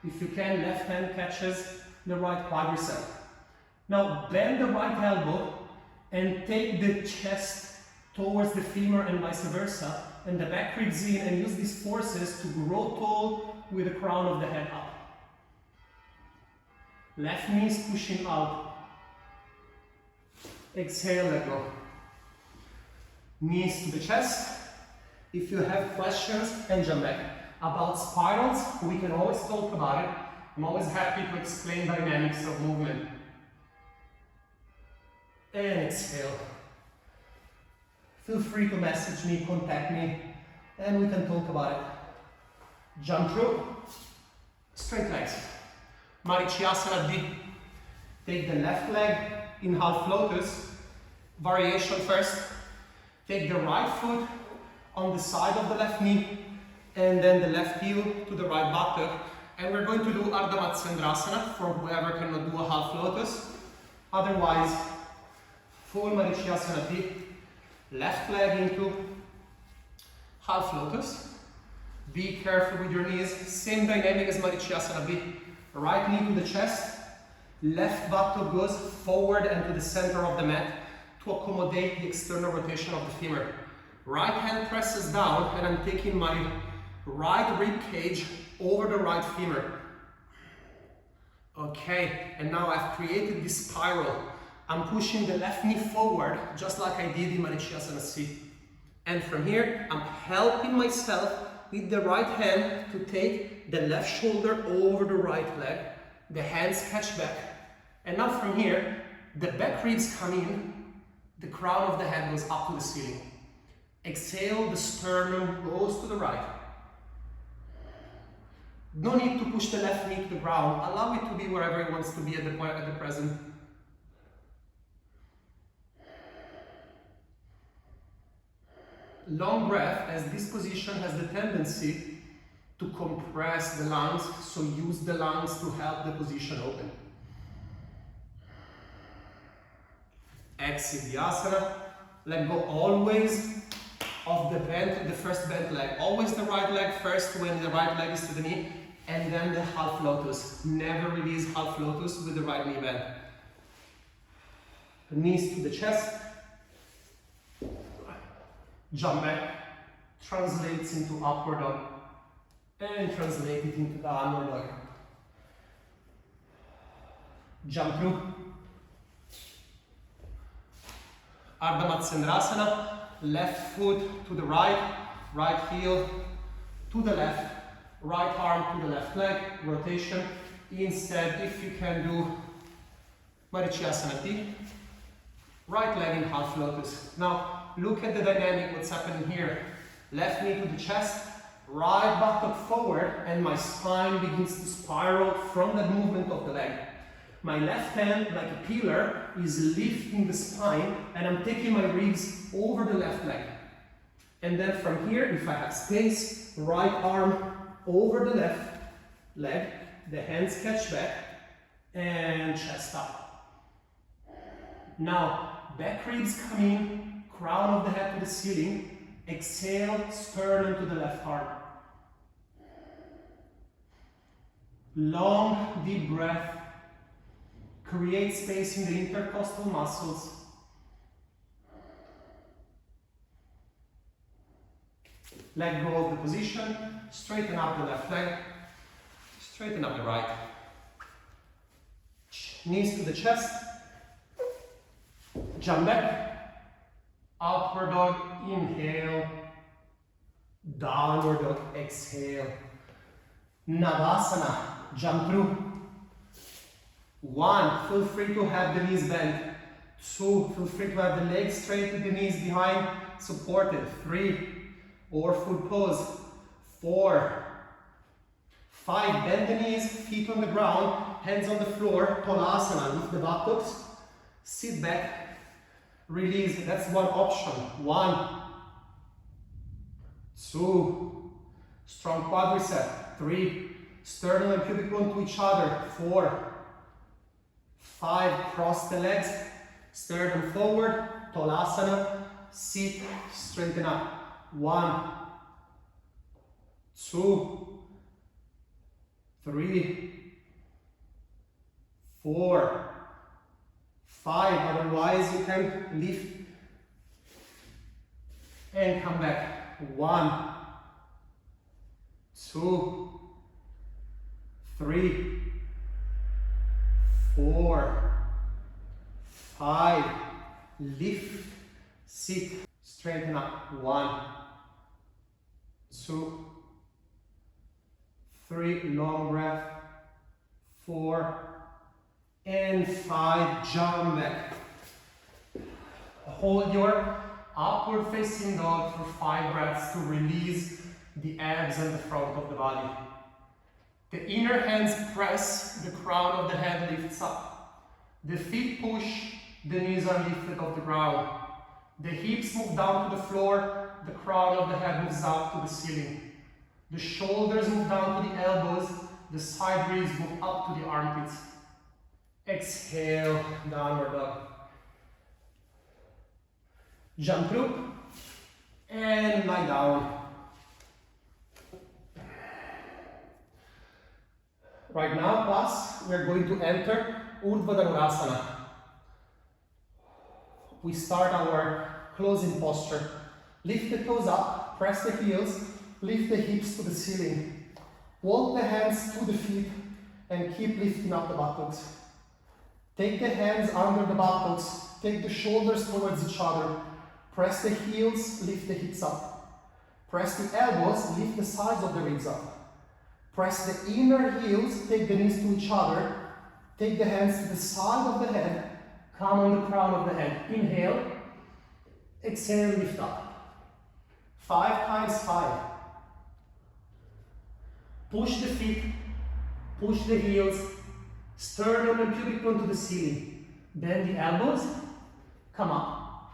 If you can, left hand catches the right quadricep. Now bend the right elbow and take the chest towards the femur and vice versa, and the back ribs in, and use these forces to grow tall with the crown of the head up. Left knee is pushing out. Exhale, let go. Knees to the chest. If you have questions, and jump back. About spirals, we can always talk about it. I'm always happy to explain dynamics of movement. And exhale. Feel free to message me, contact me, and we can talk about it. Jump through. Straight legs. Marichyasana D. Take the left leg in half lotus. Variation first. Take the right foot on the side of the left knee, and then the left heel to the right buttock. And we're going to do Ardha Matsyendrasana for whoever cannot do a half lotus. Otherwise, full Marichyasana D. Left leg into half lotus. Be careful with your knees. Same dynamic as Marichyasana B. Right knee to the chest. Left buttock goes forward and to the center of the mat to accommodate the external rotation of the femur. Right hand presses down, and I'm taking my right rib cage over the right femur. Okay, and now I've created this spiral. I'm pushing the left knee forward, just like I did in Marichyasana C. And from here, I'm helping myself with the right hand to take the left shoulder over the right leg. The hands catch back. And now from here, the back ribs come in, the crown of the head goes up to the ceiling. Exhale, the sternum goes to the right. No need to push the left knee to the ground. Allow it to be wherever it wants to be at the present. Long breath, as this position has the tendency to compress the lungs, so use the lungs to help the position open. Exit the asana. Let go always of the first bent leg. Always the right leg first when the right leg is to the knee, and then the half lotus. Never release half lotus with the right knee bent. Knees to the chest. Jump back. Translates into upward dog. And translate it into downward dog. Jump through. Ardha Matsyendrasana. Left foot to the right, right heel to the left, right arm to the left leg, rotation. Instead, if you can do Marichyasana T, right leg in half lotus. Now, look at the dynamic, what's happening here. Left knee to the chest, right buttock forward, and my spine begins to spiral from that movement of the leg. My left hand, like a pillar, is lifting the spine, and I'm taking my ribs over the left leg. And then from here, if I have space, right arm over the left leg, the hands catch back, and chest up. Now, back ribs come in, crown of the head to the ceiling, exhale, sternum to the left arm. Long, deep breath. Create space in the intercostal muscles. Let go of the position. Straighten up the left leg. Straighten up the right. Knees to the chest. Jump back. Upward dog. Inhale. Downward dog. Exhale. Navasana. Jump through. 1, feel free to have the knees bent. 2, feel free to have the legs straight with the knees behind, supported. 3, or foot pose. 4, 5, bend the knees, feet on the ground, hands on the floor, Halasana, lift the buttocks, sit back, release. That's one option. 1, 2, strong quadricep. 3, sternum and pubic bone to each other. 4, 5, cross the legs, sternum forward, Halasana, sit, straighten up. 1, 2, 3, 4, 5. Otherwise you can lift and come back. 1, 2, 3, 4, 5. Lift, sit, straighten up. 1, 2, 3. Long breath. 4 and 5. Jump back. Hold your upward facing dog for 5 breaths to release the abs and the front of the body. The inner hands press, the crown of the head lifts up. The feet push, the knees are lifted off the ground. The hips move down to the floor, the crown of the head moves out to the ceiling. The shoulders move down to the elbows, the side ribs move up to the armpits. Exhale, downward dog. Jump through and lie down. Right now, class, we are going to enter Urdhva Dhanurasana. We start our closing posture. Lift the toes up, press the heels, lift the hips to the ceiling. Walk the hands to the feet and keep lifting up the buttocks. Take the hands under the buttocks, take the shoulders towards each other. Press the heels, lift the hips up. Press the elbows, lift the sides of the ribs up. Press the inner heels, take the knees to each other. Take the hands to the side of the head, come on the crown of the head. Inhale, exhale, lift up. 5 times 5. Push the feet, push the heels, sternum and pubic bone to the ceiling. Bend the elbows, come up.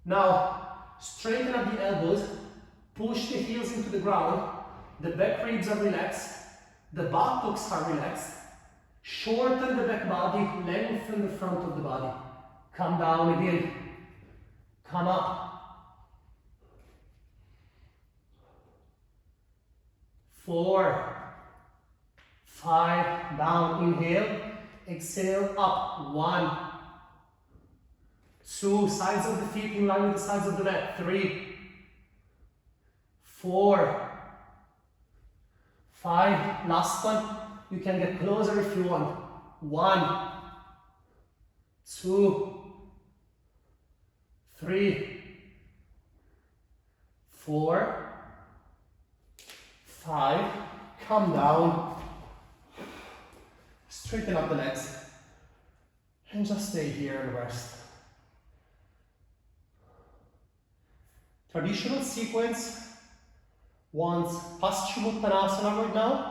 Now, straighten up the elbows, push the heels into the ground, the back ribs are relaxed, the buttocks are relaxed. Shorten the back body, lengthen the front of the body. Come down again, come up. 4, 5, down, inhale, exhale, up. 1, 2, sides of the feet in line with the sides of the mat. 3, 4, 5, last one. You can get closer if you want. 1, 2, 3, 4, 5, come down, straighten up the legs, and just stay here and rest. Traditional sequence wants Paschimottanasana right now.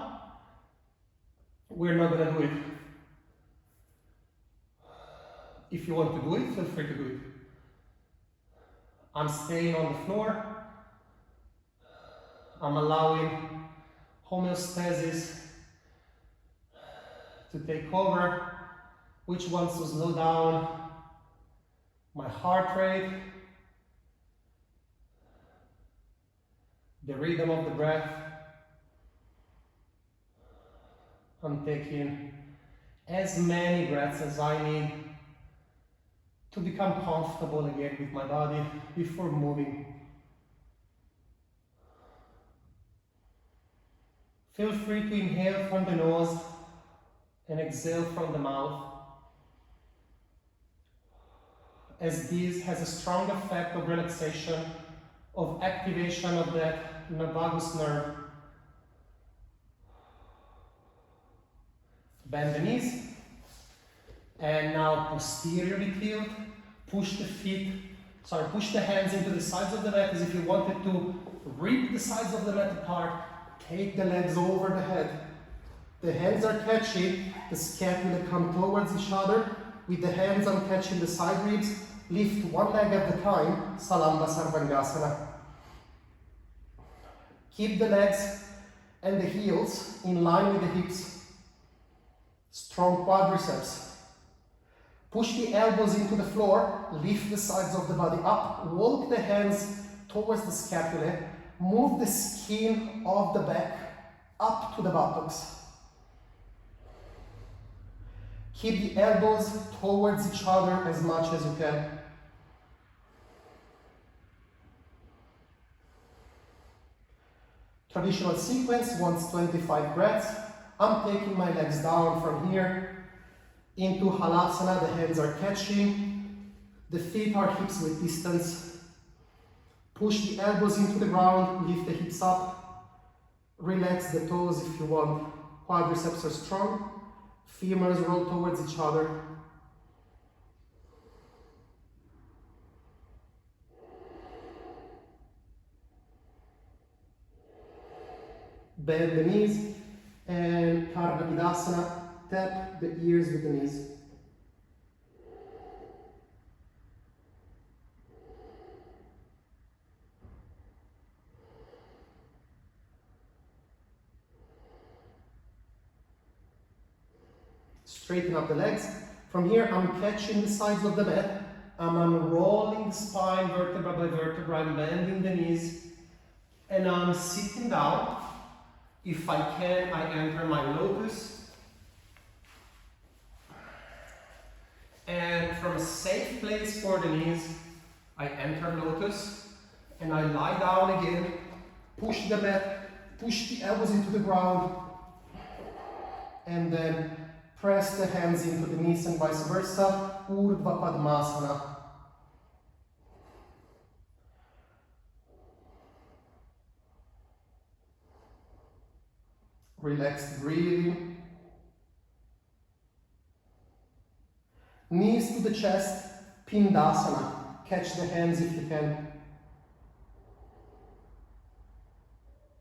We're not going to do it. If you want to do it, feel free to do it. I'm staying on the floor. I'm allowing homeostasis to take over, which wants to slow down my heart rate, the rhythm of the breath. I'm taking as many breaths as I need to become comfortable again with my body before moving. Feel free to inhale from the nose and exhale from the mouth, as this has a strong effect of relaxation, of activation of that vagus nerve. Bend the knees, and now posteriorly tilt, push the hands into the sides of the mat as if you wanted to rip the sides of the mat apart. Take the legs over the head. The hands are catching, the scapula come towards each other. With the hands I'm catching the side ribs, Lift one leg at a time, Salamba Sarvangasana. Keep the legs and the heels in line with the hips. Strong quadriceps. Push the elbows into the floor, lift the sides of the body up, walk the hands towards the scapulae, move the skin of the back up to the buttocks. Keep the elbows towards each other as much as you can. Traditional sequence wants 25 breaths. I'm taking my legs down from here into Halasana. The hands are catching. The feet are hips width distance. Push the elbows into the ground, lift the hips up. Relax the toes if you want. Quadriceps are strong. Femurs roll towards each other. Bend the knees and Padmasana, tap the ears with the knees. Straighten up the legs. From here, I'm catching the sides of the mat. I'm unrolling the spine vertebra by vertebra. I'm bending the knees. And I'm sitting down. If I can, I enter my Lotus. And from a safe place for the knees, I enter Lotus. And I lie down again. Push the mat, push the elbows into the ground. And then press the hands into the knees and vice versa. Urdhva Padmasana. Relaxed breathing. Knees to the chest, Pindasana. Catch the hands if you can.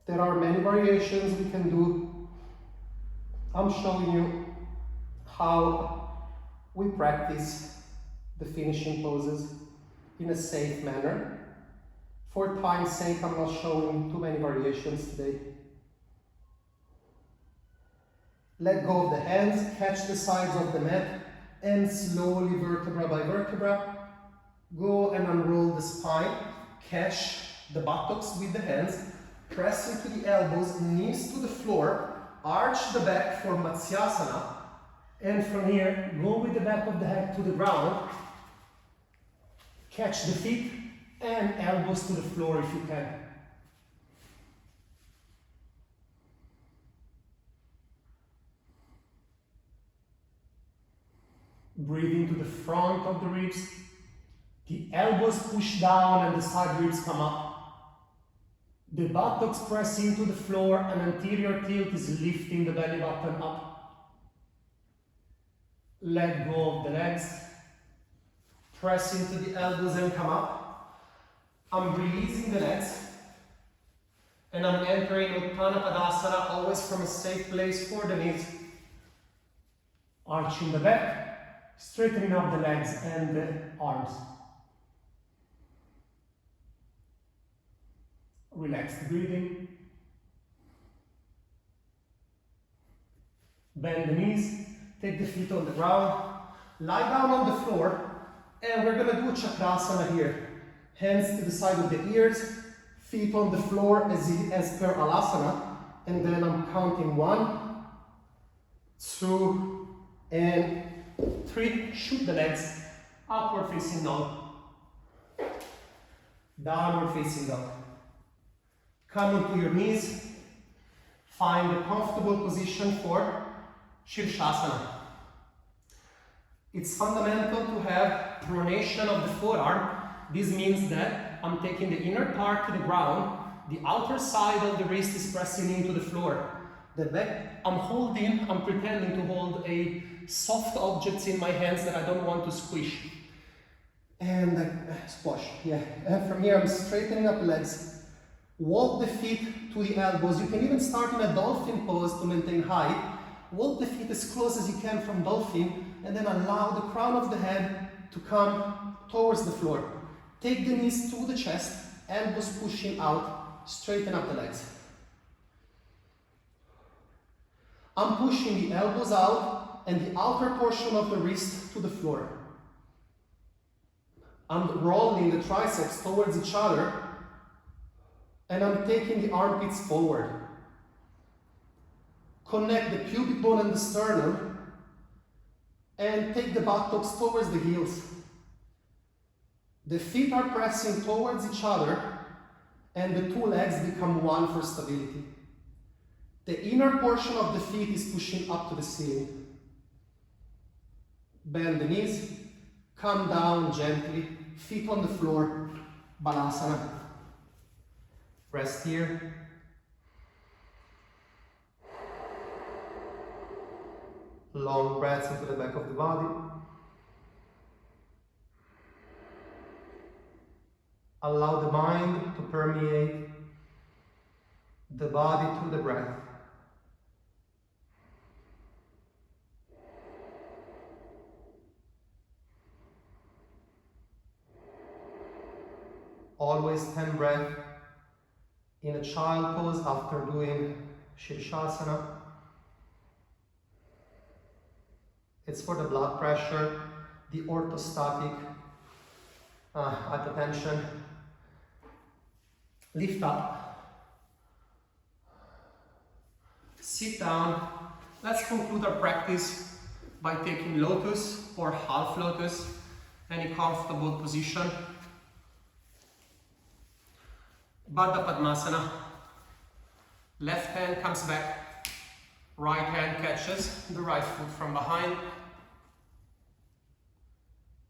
There are many variations we can do. I'm showing you how we practice the finishing poses in a safe manner. For time's sake, I'm not showing too many variations today. Let go of the hands, catch the sides of the mat, and slowly, vertebra by vertebra, go and unroll the spine, catch the buttocks with the hands, press into the elbows, knees to the floor, arch the back for Matsyasana, and from here, go with the back of the head to the ground, catch the feet, and elbows to the floor if you can. Breathe into the front of the ribs. The elbows push down and the side ribs come up. The buttocks press into the floor and anterior tilt is lifting the belly button up. Let go of the legs. Press into the elbows and come up. I'm releasing the legs. And I'm entering Uttana Padasana, always from a safe place for the knees. Arching the back. Straightening up the legs and the arms. Relaxed breathing. Bend the knees, take the feet on the ground, lie down on the floor, and we're gonna do Chakrasana here. Hands to the side of the ears, feet on the floor as per Halasana, and then I'm counting 1, 2, and 3, shoot the legs, upward facing dog, downward facing dog. Come into your knees, find a comfortable position for Shirshasana. It's fundamental to have pronation of the forearm. This means that I'm taking the inner part to the ground, the outer side of the wrist is pressing into the floor. The back, I'm pretending to hold a soft objects in my hands that I don't want to squish. And squash, yeah. And from here I'm straightening up the legs. Walk the feet to the elbows. You can even start in a dolphin pose to maintain height. Walk the feet as close as you can from dolphin, and then allow the crown of the head to come towards the floor. Take the knees to the chest, elbows pushing out, straighten up the legs. I'm pushing the elbows out and the outer portion of the wrist to the floor. I'm rolling the triceps towards each other and I'm taking the armpits forward. Connect the pubic bone and the sternum and take the buttocks towards the heels. The feet are pressing towards each other and the two legs become one for stability. The inner portion of the feet is pushing up to the ceiling. Bend the knees, come down gently, feet on the floor, Halasana. Rest here. Long breaths into the back of the body. Allow the mind to permeate the body through the breath. Always 10 breaths in a child pose after doing Shirshasana. It's for the blood pressure, the orthostatic hypotension. Lift up. Sit down. Let's conclude our practice by taking Lotus or half Lotus, any comfortable position. Baddha Padmasana. Left hand comes back, right hand catches the right foot from behind.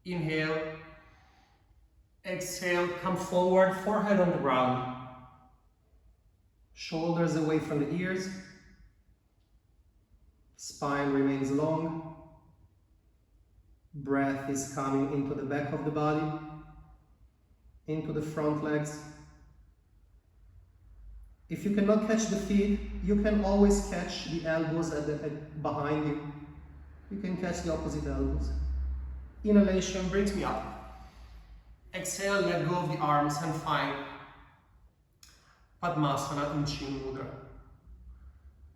Inhale, exhale, come forward, forehead on the ground. Shoulders away from the ears. Spine remains long. Breath is coming into the back of the body, into the front legs. If you cannot catch the feet, you can always catch the elbows behind you. You can catch the opposite elbows. Inhalation brings me up. Exhale, let go of the arms and find Padmasana in Chin Mudra.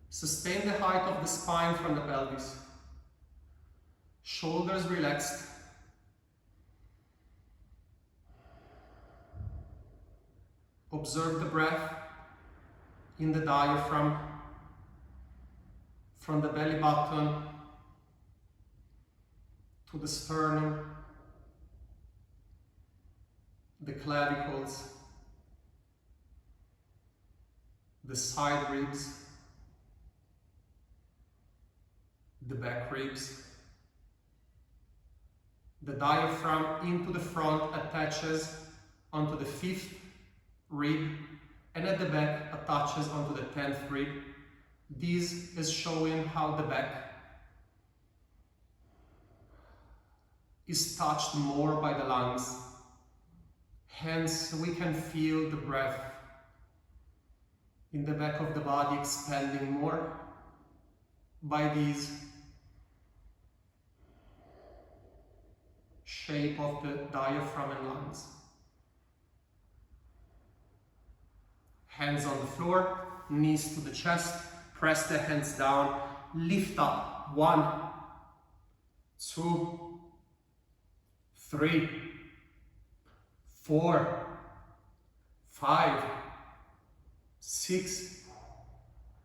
Sustain the height of the spine from the pelvis. Shoulders relaxed. Observe the breath in the diaphragm, from the belly button to the sternum, the clavicles, the side ribs, the back ribs. The diaphragm into the front attaches onto the 5th rib, and at the back attaches onto the 10th rib. This is showing how the back is touched more by the lungs. Hence, we can feel the breath in the back of the body expanding more by this shape of the diaphragm and lungs. Hands on the floor, knees to the chest, press the hands down, lift up. 1, 2, 3, 4, 5, 6,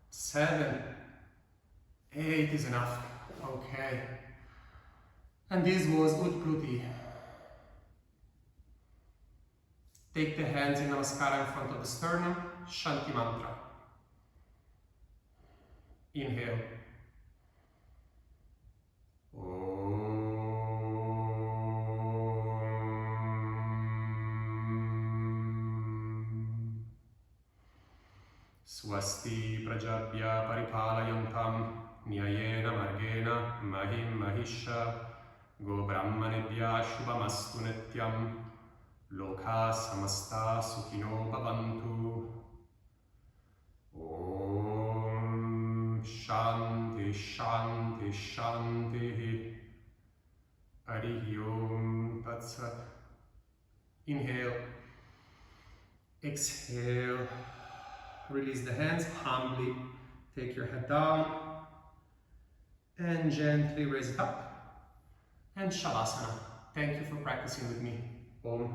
7, 8 is enough. Okay. And this was Utpluti. Take the hands in Namaskara in front of the sternum, Shanti Mantra. Inhale. Swasti Prajabhya Paripalayantam Nyayena Margena Mahim Mahisha Go Brahmanebhya Shubhamastu Nityam Loka Samasta Sukhino Bhavantu. Om Shanti Shanti Shanti. Harihi Om Tat Sat. Inhale. Exhale. Release the hands, humbly take your head down and gently raise it up. And Shavasana. Thank you for practicing with me. Om.